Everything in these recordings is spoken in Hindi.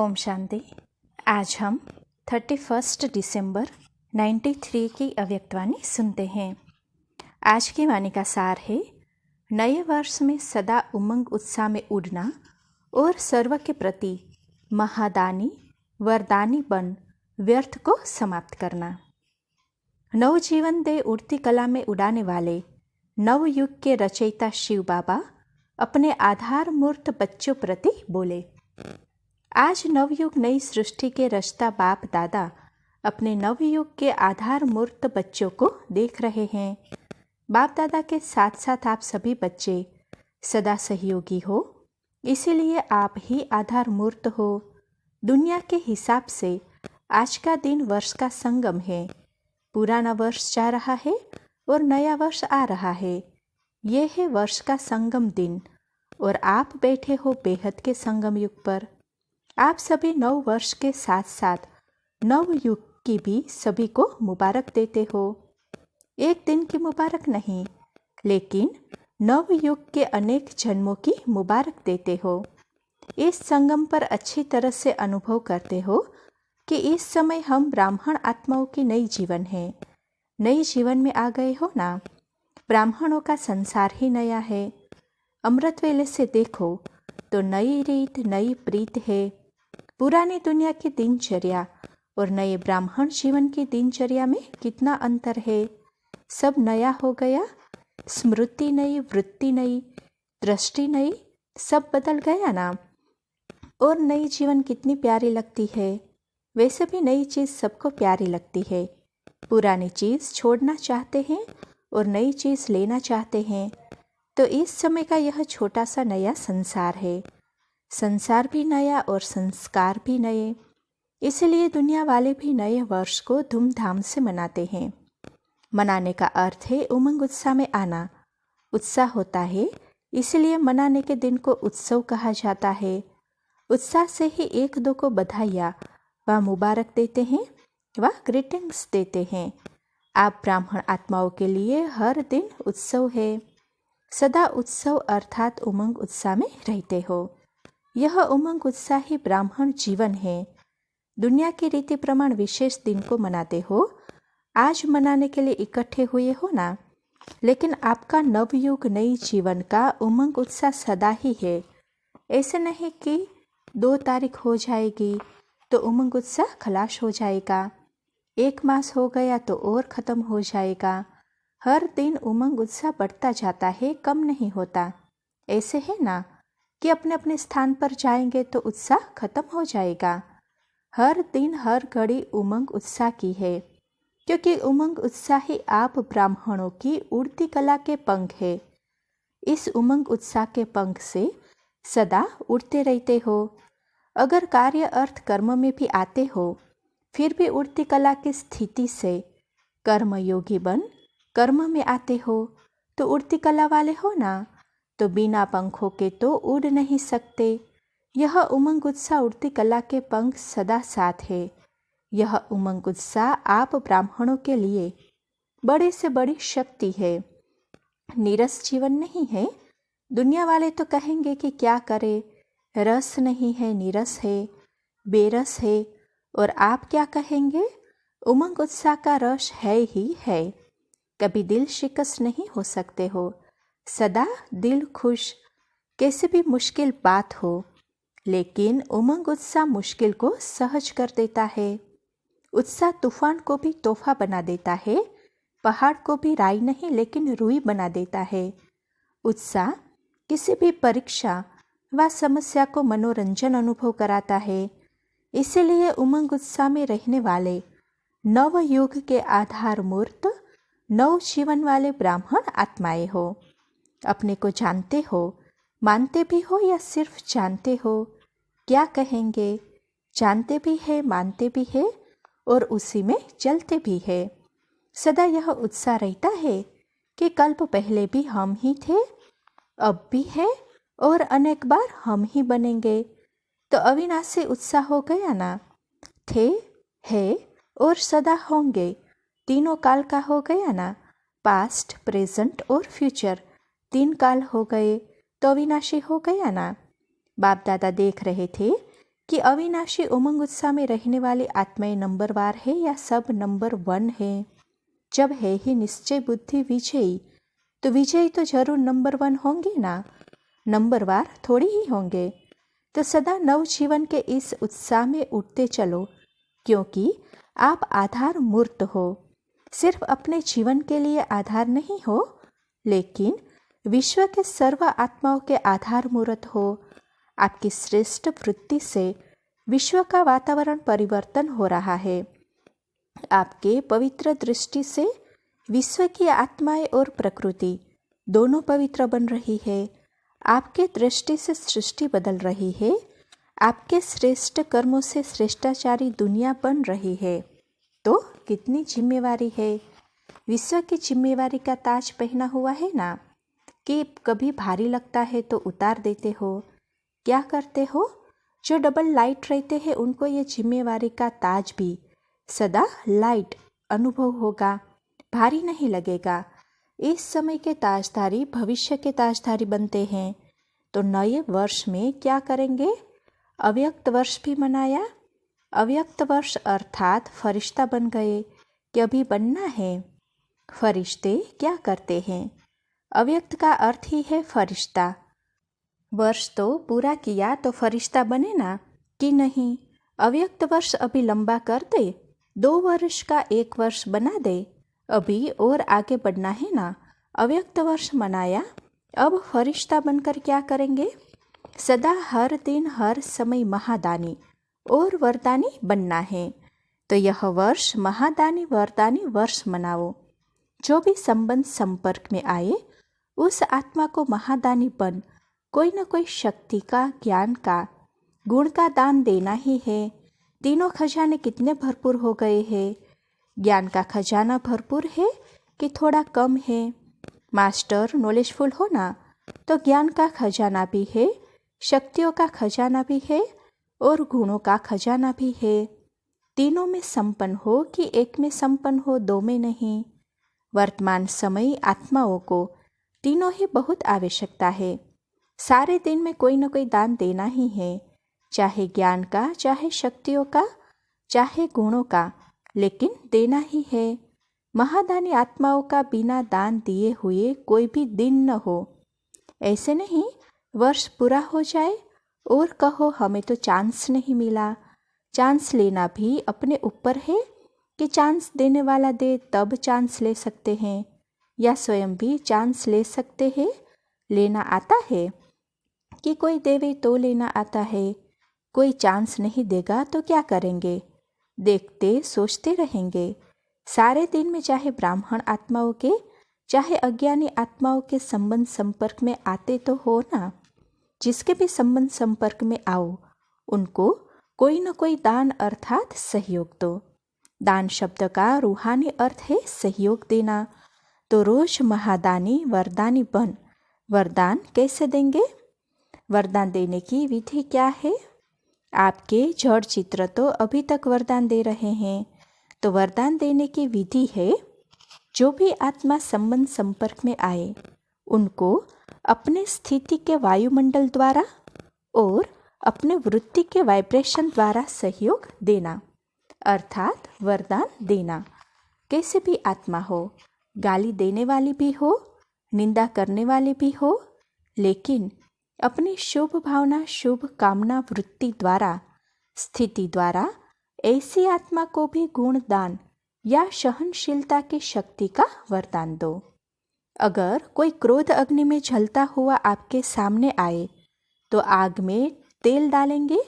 ओम शांति। आज हम 31 दिसंबर 93 की अव्यक्तवाणी सुनते हैं। आज की वाणी का सार है, नए वर्ष में सदा उमंग उत्साह में उड़ना और सर्व के प्रति महादानी वरदानी बन व्यर्थ को समाप्त करना। नवजीवन दे उड़ती कला में उड़ाने वाले नवयुग के रचयिता शिव बाबा अपने आधार मूर्त बच्चों प्रति बोले। आज नवयुग नई सृष्टि के रचता बाप दादा अपने नवयुग के आधार मूर्त बच्चों को देख रहे हैं। बाप दादा के साथ साथ आप सभी बच्चे सदा सहयोगी हो, इसीलिए आप ही आधार मूर्त हो। दुनिया के हिसाब से आज का दिन वर्ष का संगम है। पुराना वर्ष जा रहा है और नया वर्ष आ रहा है। ये है वर्ष का संगम दिन और आप बैठे हो बेहद के संगम युग पर। आप सभी नव वर्ष के साथ साथ नव युग की भी सभी को मुबारक देते हो। एक दिन की मुबारक नहीं, लेकिन नव युग के अनेक जन्मों की मुबारक देते हो। इस संगम पर अच्छी तरह से अनुभव करते हो कि इस समय हम ब्राह्मण आत्माओं की नई जीवन है। नई जीवन में आ गए हो ना। ब्राह्मणों का संसार ही नया है। अमृत वेले से देखो तो नई रीत नई प्रीत है। पुरानी दुनिया की दिनचर्या और नए ब्राह्मण जीवन की दिनचर्या में कितना अंतर है। सब नया हो गया, स्मृति नई, वृत्ति नई, दृष्टि नई, सब बदल गया ना। और नई जीवन कितनी प्यारी लगती है। वैसे भी नई चीज़ सबको प्यारी लगती है। पुरानी चीज़ छोड़ना चाहते हैं और नई चीज़ लेना चाहते हैं। तो इस समय का यह छोटा सा नया संसार है। संसार भी नया और संस्कार भी नए, इसलिए दुनिया वाले भी नए वर्ष को धूमधाम से मनाते हैं। मनाने का अर्थ है उमंग उत्साह में आना। उत्साह होता है, इसलिए मनाने के दिन को उत्सव कहा जाता है। उत्साह से ही एक दो को बधाइयाँ व मुबारक देते हैं व ग्रीटिंग्स देते हैं। आप ब्राह्मण आत्माओं के लिए हर दिन उत्सव है। सदा उत्सव अर्थात उमंग उत्साह में रहते हो। यह उमंग उत्साह ही ब्राह्मण जीवन है। दुनिया की रीति प्रमाण विशेष दिन को मनाते हो। आज मनाने के लिए इकट्ठे हुए हो ना, लेकिन आपका नवयुग नई जीवन का उमंग उत्साह सदा ही है। ऐसे नहीं कि 2 तारीख हो जाएगी तो उमंग उत्साह खलास हो जाएगा, 1 मास हो गया तो और ख़त्म हो जाएगा। हर दिन उमंग उत्साह बढ़ता जाता है, कम नहीं होता। ऐसे है ना कि अपने अपने स्थान पर जाएंगे तो उत्साह खत्म हो जाएगा। हर दिन हर घड़ी उमंग उत्साह की है, क्योंकि उमंग उत्साह ही आप ब्राह्मणों की उड़ती कला के पंख है। इस उमंग उत्साह के पंख से सदा उड़ते रहते हो। अगर कार्य अर्थ कर्म में भी आते हो, फिर भी उड़ती कला की स्थिति से कर्म योगी बन कर्म में आते हो तो उड़ती कला वाले हो ना। तो बिना पंखों के तो उड़ नहीं सकते। यह उमंग उत्साह उड़ती कला के पंख सदा साथ है। यह उमंग उत्साह आप ब्राह्मणों के लिए बड़े से बड़ी शक्ति है। नीरस जीवन नहीं है। दुनिया वाले तो कहेंगे कि क्या करे, रस नहीं है, नीरस है, बेरस है। और आप क्या कहेंगे? उमंग उत्साह का रस है ही है। कभी दिल शिकस्त नहीं हो सकते हो। सदा दिल खुश, कैसे भी मुश्किल बात हो, लेकिन उमंग उत्साह मुश्किल को सहज कर देता है। उत्साह तूफान को भी तोहफा बना देता है। पहाड़ को भी राई नहीं लेकिन रुई बना देता है। उत्साह किसी भी परीक्षा व समस्या को मनोरंजन अनुभव कराता है। इसीलिए उमंग उत्साह में रहने वाले नव युग के आधार मूर्त नव जीवन वाले ब्राह्मण आत्माएं हो। अपने को जानते हो, मानते भी हो या सिर्फ जानते हो? क्या कहेंगे? जानते भी है, मानते भी है और उसी में चलते भी है। सदा यह उत्साह रहता है कि कल्प पहले भी हम ही थे, अब भी है और अनेक बार हम ही बनेंगे। तो अविनाशी उत्साह हो गया ना। थे, है और सदा होंगे, तीनों काल का हो गया ना। पास्ट, प्रेजेंट और फ्यूचर 3 काल हो गए तो अविनाशी हो गया ना। बाप दादा देख रहे थे कि अविनाशी उमंग उत्साह में रहने वाली आत्माएं नंबरवार है या सब नंबर 1 है। जब है ही निश्चय बुद्धि विजयी, तो विजयी तो जरूर नंबर 1 होंगे ना, नंबरवार थोड़ी ही होंगे। तो सदा नव जीवन के इस उत्साह में उठते चलो, क्योंकि आप आधार मूर्त हो। सिर्फ अपने जीवन के लिए आधार नहीं हो, लेकिन विश्व के सर्व आत्माओं के आधार मूर्त हो। आपकी श्रेष्ठ वृत्ति से विश्व का वातावरण परिवर्तन हो रहा है। आपके पवित्र दृष्टि से विश्व की आत्माएं और प्रकृति दोनों पवित्र बन रही है। आपके दृष्टि से सृष्टि बदल रही है। आपके श्रेष्ठ कर्मों से श्रेष्ठाचारी दुनिया बन रही है। तो कितनी जिम्मेवारी है। विश्व की जिम्मेवारी का ताज पहना हुआ है ना, कि कभी भारी लगता है तो उतार देते हो। क्या करते हो? जो डबल लाइट रहते हैं उनको ये जिम्मेवारी का ताज भी सदा लाइट अनुभव होगा, भारी नहीं लगेगा। इस समय के ताजधारी भविष्य के ताजधारी बनते हैं। तो नए वर्ष में क्या करेंगे? अव्यक्त वर्ष भी मनाया। अव्यक्त वर्ष अर्थात फरिश्ता बन गए कि अभी बनना है। फरिश्ते क्या करते हैं? अव्यक्त का अर्थ ही है फरिश्ता। वर्ष तो पूरा किया तो फरिश्ता बने ना कि नहीं? अव्यक्त वर्ष अभी लंबा कर दे, 2 वर्ष का 1 वर्ष बना दे, अभी और आगे बढ़ना है ना। अव्यक्त वर्ष मनाया, अब फरिश्ता बनकर क्या करेंगे? सदा हर दिन हर समय महादानी और वरदानी बनना है। तो यह वर्ष महादानी वरदानी वर्ष मनाओ। जो भी संबंध संपर्क में आए उस आत्मा को महादानी बन कोई न कोई शक्ति का, ज्ञान का, गुण का दान देना ही है। तीनों खजाने कितने भरपूर हो गए हैं। ज्ञान का खजाना भरपूर है कि थोड़ा कम है। मास्टर नॉलेजफुल हो ना, तो ज्ञान का खजाना भी है, शक्तियों का खजाना भी है और गुणों का खजाना भी है। तीनों में संपन्न हो कि एक में संपन्न हो, 2 में नहीं। वर्तमान समय आत्माओं को तीनों ही बहुत आवश्यकता है। सारे दिन में कोई न कोई दान देना ही है, चाहे ज्ञान का, चाहे शक्तियों का, चाहे गुणों का, लेकिन देना ही है। महादानी आत्माओं का बिना दान दिए हुए कोई भी दिन न हो। ऐसे नहीं वर्ष पूरा हो जाए और कहो हमें तो चांस नहीं मिला। चांस लेना भी अपने ऊपर है कि चांस देने वाला दे तब चांस ले सकते हैं, या स्वयं भी चांस ले सकते हैं। लेना आता है कि कोई देवे तो लेना आता है। कोई चांस नहीं देगा तो क्या करेंगे? देखते सोचते रहेंगे। सारे दिन में चाहे ब्राह्मण आत्माओं के, चाहे अज्ञानी आत्माओं के संबंध संपर्क में आते तो हो ना। जिसके भी संबंध संपर्क में आओ उनको कोई न कोई दान अर्थात सहयोग दो। दान शब्द का रूहानी अर्थ है सहयोग देना। तो रोज महादानी वरदानी बन वरदान कैसे देंगे? वरदान देने की विधि क्या है? आपके जड़ चित्र तो अभी तक वरदान दे रहे हैं। तो वरदान देने की विधि है, जो भी आत्मा संबंध संपर्क में आए उनको अपने स्थिति के वायुमंडल द्वारा और अपने वृत्ति के वाइब्रेशन द्वारा सहयोग देना, अर्थात वरदान देना। कैसे भी आत्मा हो, गाली देने वाली भी हो, निंदा करने वाली भी हो, लेकिन अपनी शुभ भावना, शुभ कामना वृत्ति द्वारा, स्थिति द्वारा ऐसी आत्मा को भी गुण दान या सहनशीलता की शक्ति का वरदान दो। अगर कोई क्रोध अग्नि में जलता हुआ आपके सामने आए तो आग में तेल डालेंगे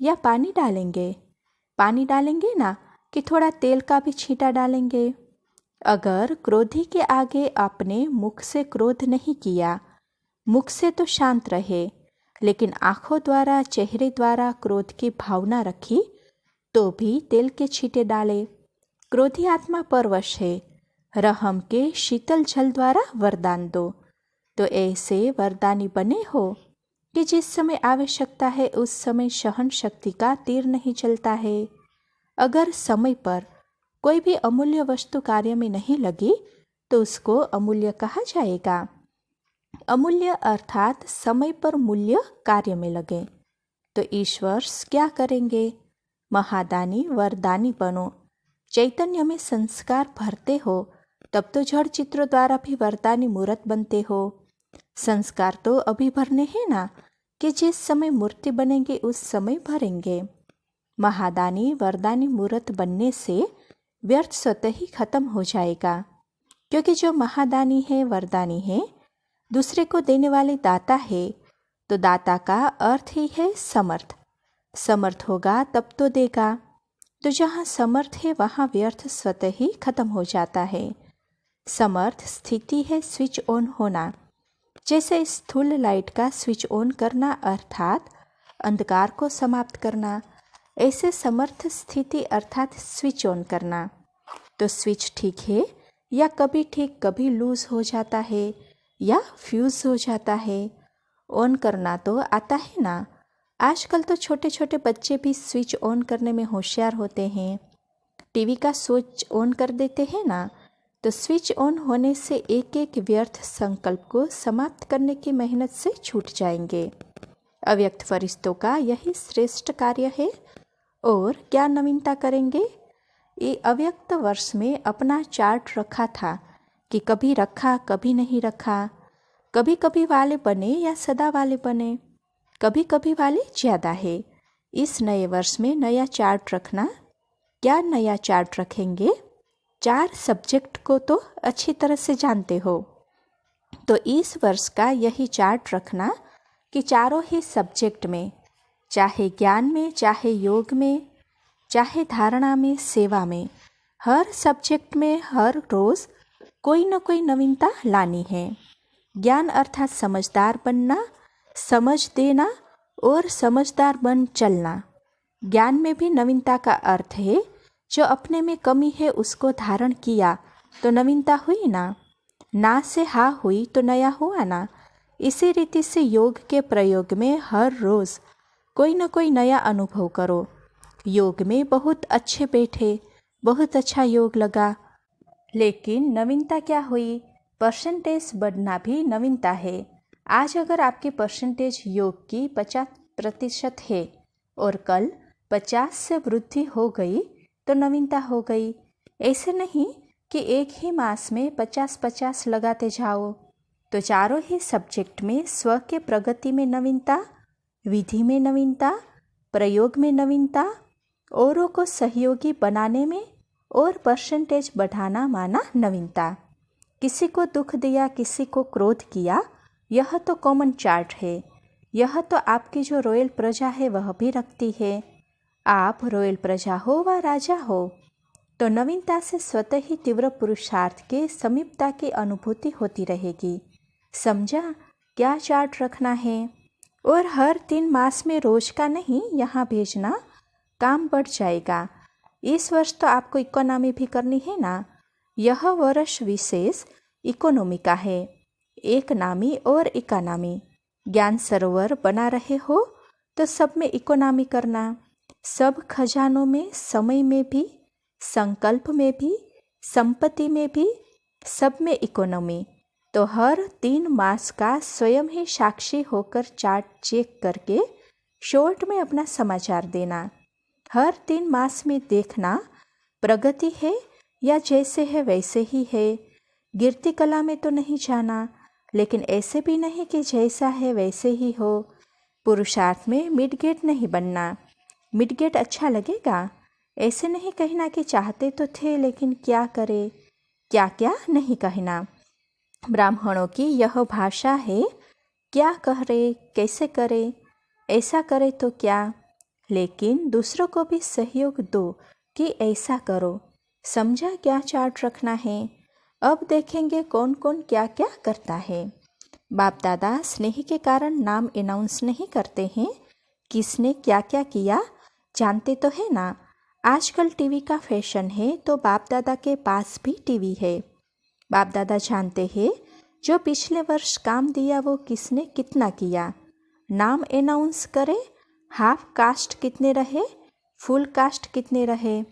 या पानी डालेंगे? पानी डालेंगे ना, कि थोड़ा तेल का भी छींटा डालेंगे? अगर क्रोधी के आगे आपने मुख से क्रोध नहीं किया, मुख से तो शांत रहे, लेकिन आंखों द्वारा, चेहरे द्वारा क्रोध की भावना रखी, तो भी तेल के छींटे डाले। क्रोधी आत्मा परवश है, रहम के शीतल जल द्वारा वरदान दो। तो ऐसे वरदानी बने हो कि जिस समय आवश्यकता है उस समय सहन शक्ति का तीर नहीं चलता है। अगर समय पर कोई भी अमूल्य वस्तु कार्य में नहीं लगी तो उसको अमूल्य कहा जाएगा। अमूल्य अर्थात समय पर मूल्य कार्य में लगे। तो ईश्वर क्या करेंगे? महादानी वरदानी बनो। चैतन्य में संस्कार भरते हो तब तो जड़ चित्रों द्वारा भी वरदानी मूर्त बनते हो। संस्कार तो अभी भरने हैं ना, कि जिस समय मूर्ति बनेंगे उस समय भरेंगे। महादानी वरदानी मूर्त बनने से व्यर्थ स्वतः ही खत्म हो जाएगा, क्योंकि जो महादानी है वरदानी है, दूसरे को देने वाले दाता है। तो दाता का अर्थ ही है समर्थ। समर्थ होगा तब तो देगा। तो जहाँ समर्थ है वहाँ व्यर्थ स्वतः ही खत्म हो जाता है। समर्थ स्थिति है स्विच ऑन होना। जैसे स्थूल लाइट का स्विच ऑन करना अर्थात अंधकार को समाप्त करना, ऐसे समर्थ स्थिति अर्थात स्विच ऑन करना। तो स्विच ठीक है या कभी ठीक कभी लूज हो जाता है या फ्यूज हो जाता है। ऑन करना तो आता है ना। आजकल तो छोटे छोटे बच्चे भी स्विच ऑन करने में होशियार होते हैं। टीवी का स्विच ऑन कर देते हैं ना, तो स्विच ऑन होने से एक एक व्यर्थ संकल्प को समाप्त करने की मेहनत से छूट जाएंगे। अव्यक्त फरिश्तों का यही श्रेष्ठ कार्य है। और क्या नवीनता करेंगे? ये अव्यक्त वर्ष में अपना चार्ट रखा था कि कभी रखा कभी नहीं रखा, कभी कभी वाले बने या सदा वाले बने, कभी कभी वाले ज़्यादा है। इस नए वर्ष में नया चार्ट रखना। क्या नया चार्ट रखेंगे? 4 सब्जेक्ट को तो अच्छी तरह से जानते हो, तो इस वर्ष का यही चार्ट रखना कि चारों ही सब्जेक्ट में, चाहे ज्ञान में, चाहे योग में, चाहे धारणा में, सेवा में, हर सब्जेक्ट में हर रोज़ कोई न कोई नवीनता लानी है। ज्ञान अर्थात समझदार बनना, समझ देना और समझदार बन चलना। ज्ञान में भी नवीनता का अर्थ है जो अपने में कमी है उसको धारण किया तो नवीनता हुई ना। ना से हाँ हुई तो नया हुआ ना। इसी रीति से योग के प्रयोग में हर रोज़ कोई न कोई नया अनुभव करो। योग में बहुत अच्छे बैठे, बहुत अच्छा योग लगा, लेकिन नवीनता क्या हुई? परसेंटेज बढ़ना भी नवीनता है। आज अगर आपकी परसेंटेज योग की 50% है और कल 50 से वृद्धि हो गई तो नवीनता हो गई। ऐसे नहीं कि एक ही मास में 50-50 लगाते जाओ। तो चारों ही सब्जेक्ट में स्व के प्रगति में नवीनता, विधि में नवीनता, प्रयोग में नवीनता, औरों को सहयोगी बनाने में और परसेंटेज बढ़ाना माना नवीनता। किसी को दुख दिया, किसी को क्रोध किया, यह तो कॉमन चार्ट है। यह तो आपकी जो रॉयल प्रजा है वह भी रखती है। आप रॉयल प्रजा हो व राजा हो, तो नवीनता से स्वतः ही तीव्र पुरुषार्थ के समीपता की अनुभूति होती रहेगी। समझा क्या चार्ट रखना है? और हर 3 मास में रोज का नहीं यहाँ भेजना, काम बढ़ जाएगा। इस वर्ष तो आपको इकोनॉमी भी करनी है ना। यह वर्ष विशेष इकोनॉमी का है, एक नामी और इकोनॉमी। ज्ञान सरोवर बना रहे हो तो सब में इकोनॉमी करना। सब खजानों में, समय में भी, संकल्प में भी, संपत्ति में भी, सब में इकोनॉमी। तो हर 3 मास का स्वयं ही साक्षी होकर चार्ट चेक करके शॉर्ट में अपना समाचार देना। हर 3 मास में देखना प्रगति है या जैसे है वैसे ही है। गिरती कला में तो नहीं जाना, लेकिन ऐसे भी नहीं कि जैसा है वैसे ही हो। पुरुषार्थ में मिडगेट नहीं बनना। मिडगेट अच्छा लगेगा, ऐसे नहीं कहना कि चाहते तो थे लेकिन क्या करे, क्या क्या नहीं कहना। ब्राह्मणों की यह भाषा है, क्या कह रहे, कैसे करे, ऐसा करे तो क्या। लेकिन दूसरों को भी सहयोग दो कि ऐसा करो। समझा क्या चार्ट रखना है? अब देखेंगे कौन कौन क्या क्या करता है। बाप दादा स्नेह के कारण नाम अनाउंस नहीं करते हैं, किसने क्या क्या किया जानते तो है ना। आजकल टीवी का फैशन है, तो बाप दादा के पास भी टीवी है। बाप दादा जानते हैं जो पिछले वर्ष काम दिया वो किसने कितना किया। नाम अनाउंस करे, हाफ कास्ट कितने रहे, फुल कास्ट कितने रहे।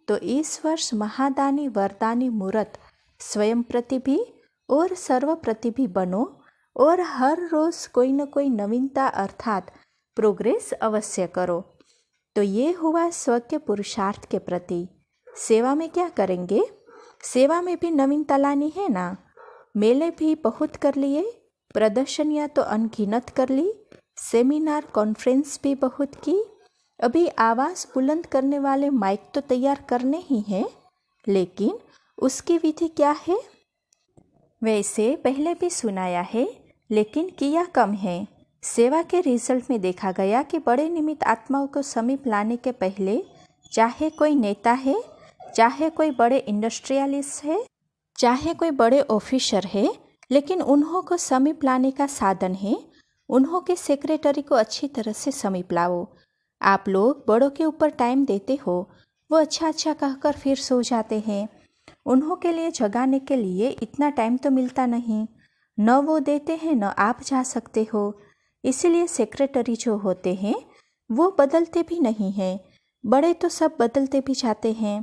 तो इस वर्ष महादानी वरदानी मूर्त स्वयं प्रतिभि और सर्व प्रतिभि बनो और हर रोज कोई न कोई नवीनता अर्थात प्रोग्रेस अवश्य करो। तो ये हुआ स्व के पुरुषार्थ के प्रति। सेवा में क्या करेंगे? सेवा में भी नवीनता लानी है ना। मेले भी बहुत कर लिए, प्रदर्शनियाँ तो अनगिनत कर ली, सेमिनार कॉन्फ्रेंस भी बहुत की। अभी आवाज़ बुलंद करने वाले माइक तो तैयार करने ही हैं, लेकिन उसकी विधि क्या है? वैसे पहले भी सुनाया है, लेकिन किया कम है। सेवा के रिजल्ट में देखा गया कि बड़े निमित्त आत्माओं को समीप लाने के पहले, चाहे कोई नेता है, चाहे कोई बड़े इंडस्ट्रियलिस्ट है, चाहे कोई बड़े ऑफिसर है, लेकिन उन्हों को समीप लाने का साधन है, उन्हों के सेक्रेटरी को अच्छी तरह से समीप लाओ। आप लोग बड़ों के ऊपर टाइम देते हो, वो अच्छा अच्छा कहकर फिर सो जाते हैं। उन्हों के लिए जगाने के लिए इतना टाइम तो मिलता नहीं, न वो देते हैं न आप जा सकते हो। इसीलिए सेक्रेटरी जो होते हैं वो बदलते भी नहीं हैं, बड़े तो सब बदलते भी जाते हैं।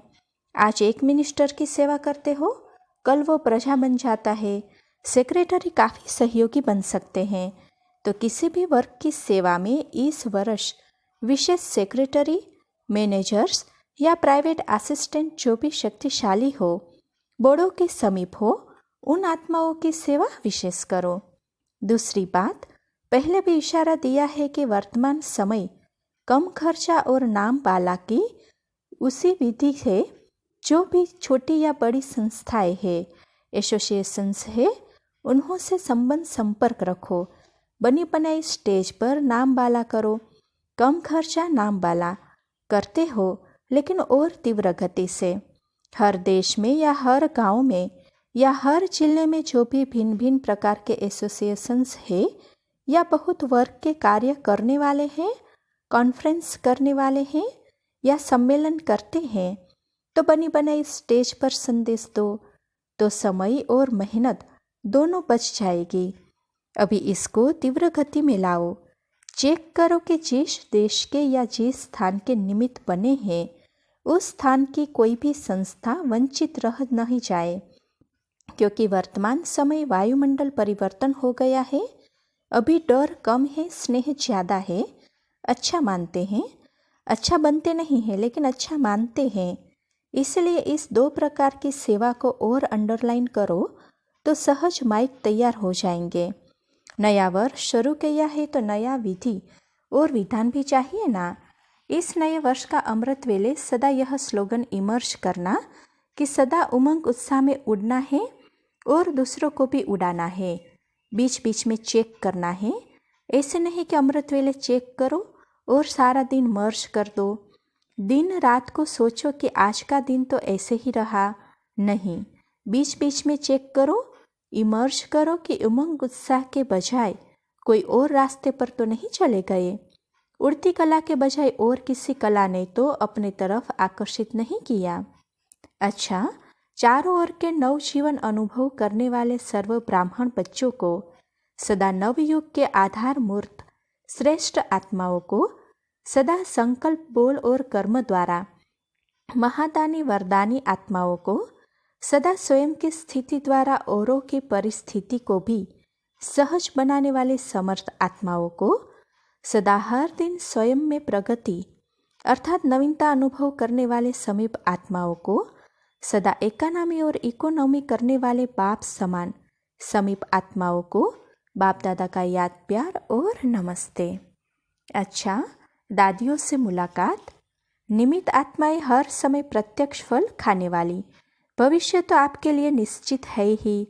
आज एक मिनिस्टर की सेवा करते हो, कल वो प्रजा बन जाता है। सेक्रेटरी काफ़ी सहयोगी बन सकते हैं। तो किसी भी वर्ग की सेवा में इस वर्ष विशेष सेक्रेटरी, मैनेजर्स या प्राइवेट असिस्टेंट जो भी शक्तिशाली हो, बड़ों के समीप हो, उन आत्माओं की सेवा विशेष करो। दूसरी बात, पहले भी इशारा दिया है कि वर्तमान समय कम खर्चा और नाम वाला की उसी विधि से जो भी छोटी या बड़ी संस्थाएं हैं, एसोसिएशंस है, उन्हों से संबंध संपर्क रखो। बनी बनाई स्टेज पर नाम वाला करो। कम खर्चा नाम वाला करते हो, लेकिन और तीव्र गति से। हर देश में या हर गांव में या हर जिले में जो भी भिन्न भिन्न प्रकार के एसोसिएशंस है या बहुत वर्ग के कार्य करने वाले हैं, कॉन्फ्रेंस करने वाले हैं या सम्मेलन करते हैं, तो बनी बनाई स्टेज पर संदेश दो, तो समय और मेहनत दोनों बच जाएगी। अभी इसको तीव्र गति में लाओ। चेक करो कि जिस देश के या जिस स्थान के निमित्त बने हैं, उस स्थान की कोई भी संस्था वंचित रह नहीं जाए, क्योंकि वर्तमान समय वायुमंडल परिवर्तन हो गया है। अभी डर कम है, स्नेह ज़्यादा है। अच्छा मानते हैं, अच्छा बनते नहीं हैं, लेकिन अच्छा मानते हैं। इसलिए इस दो प्रकार की सेवा को और अंडरलाइन करो तो सहज माइक तैयार हो जाएंगे। नया वर्ष शुरू किया है तो नया विधि और विधान भी चाहिए ना। इस नए वर्ष का अमृत वेले सदा यह स्लोगन इमर्ज करना कि सदा उमंग उत्साह में उड़ना है और दूसरों को भी उड़ाना है। बीच बीच में चेक करना है। ऐसे नहीं कि अमृत वेले चेक करो और सारा दिन मर्ज कर दो। दिन रात को सोचो कि आज का दिन तो ऐसे ही रहा। नहीं, बीच बीच में चेक करो, इमर्ज करो कि उमंग उत्साह के बजाय कोई और रास्ते पर तो नहीं चले गए। उड़ती कला के बजाय और किसी कला ने तो अपने तरफ आकर्षित नहीं किया। अच्छा, चारों ओर के नवजीवन अनुभव करने वाले सर्व ब्राह्मण बच्चों को, सदा नवयुग के आधार मूर्त श्रेष्ठ आत्माओं को, सदा संकल्प बोल और कर्म द्वारा महादानी वरदानी आत्माओं को, सदा स्वयं की स्थिति द्वारा औरों की परिस्थिति को भी सहज बनाने वाले समर्थ आत्माओं को, सदा हर दिन स्वयं में प्रगति अर्थात नवीनता अनुभव करने वाले समीप आत्माओं को, सदा इकोनॉमी और इकोनॉमी करने वाले बाप समान समीप आत्माओं को बाप दादा का याद प्यार और नमस्ते। अच्छा, दादियों से मुलाकात। निमित्त आत्माएं हर समय प्रत्यक्ष फल खाने वाली। भविष्य तो आपके लिए निश्चित है ही,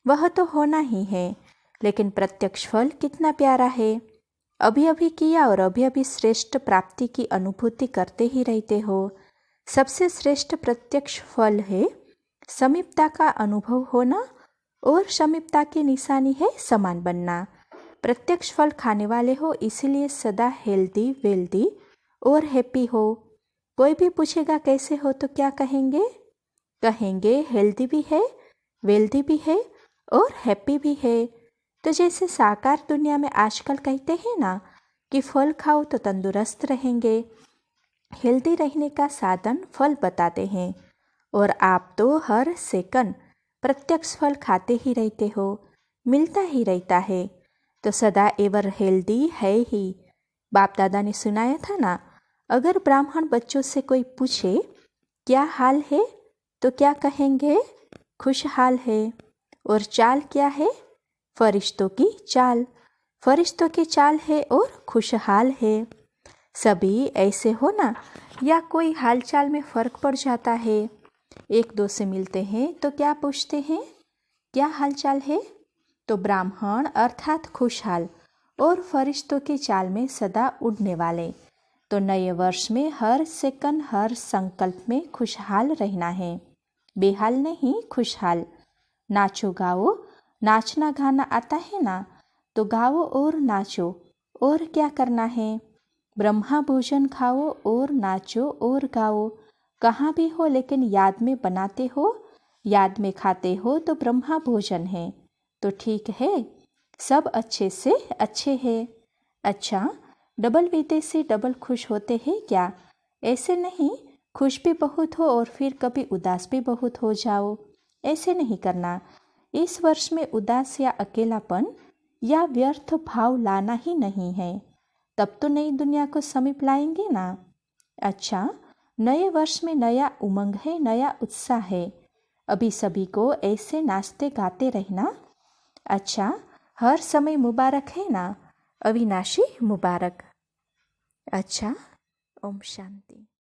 वह तो होना ही है, लेकिन प्रत्यक्ष फल कितना प्यारा है। अभी अभी किया और अभी अभी श्रेष्ठ प्राप्ति की अनुभूति करते ही रहते हो। सबसे श्रेष्ठ प्रत्यक्ष फल है समीपता का अनुभव होना और समीपता की निशानी है समान बनना। प्रत्यक्ष फल खाने वाले हो, इसीलिए सदा हेल्दी वेल्दी और हैप्पी हो। कोई भी पूछेगा कैसे हो तो क्या कहेंगे? कहेंगे हेल्दी भी है, वेल्दी भी है और हैप्पी भी है। तो जैसे साकार दुनिया में आजकल कहते हैं ना कि फल खाओ तो तंदुरुस्त रहेंगे, हेल्दी रहने का साधन फल बताते हैं। और आप तो हर सेकंड प्रत्यक्ष फल खाते ही रहते हो, मिलता ही रहता है, तो सदा एवर हेल्दी है ही। बाप दादा ने सुनाया था ना, अगर ब्राह्मण बच्चों से कोई पूछे क्या हाल है तो क्या कहेंगे? खुशहाल है। और चाल क्या है? फरिश्तों की चाल। फरिश्तों की चाल है और खुशहाल है। सभी ऐसे हो ना, या कोई हालचाल में फर्क पड़ जाता है? एक दो से मिलते हैं तो क्या पूछते हैं, क्या हालचाल है? तो ब्राह्मण अर्थात खुशहाल और फरिश्तों की चाल में सदा उड़ने वाले। तो नए वर्ष में हर सेकंड हर संकल्प में खुशहाल रहना है, बेहाल नहीं, खुशहाल। नाचो गाओ, नाचना गाना आता है ना, तो गाओ और नाचो। और क्या करना है? ब्रह्मा भोजन खाओ और नाचो और गाओ। कहाँ भी हो लेकिन याद में बनाते हो, याद में खाते हो तो ब्रह्मा भोजन है। तो ठीक है, सब अच्छे से अच्छे हैं। अच्छा, डबल बीते से डबल खुश होते हैं क्या? ऐसे नहीं, खुश भी बहुत हो और फिर कभी उदास भी बहुत हो जाओ, ऐसे नहीं करना। इस वर्ष में उदास या अकेलापन या व्यर्थ भाव लाना ही नहीं है, तब तो नई दुनिया को समीप लाएंगे ना। अच्छा, नए वर्ष में नया उमंग है, नया उत्साह है। अभी सभी को ऐसे नाचते गाते रहना। अच्छा, हर समय मुबारक है ना, अविनाशी मुबारक। अच्छा, ओम शांति।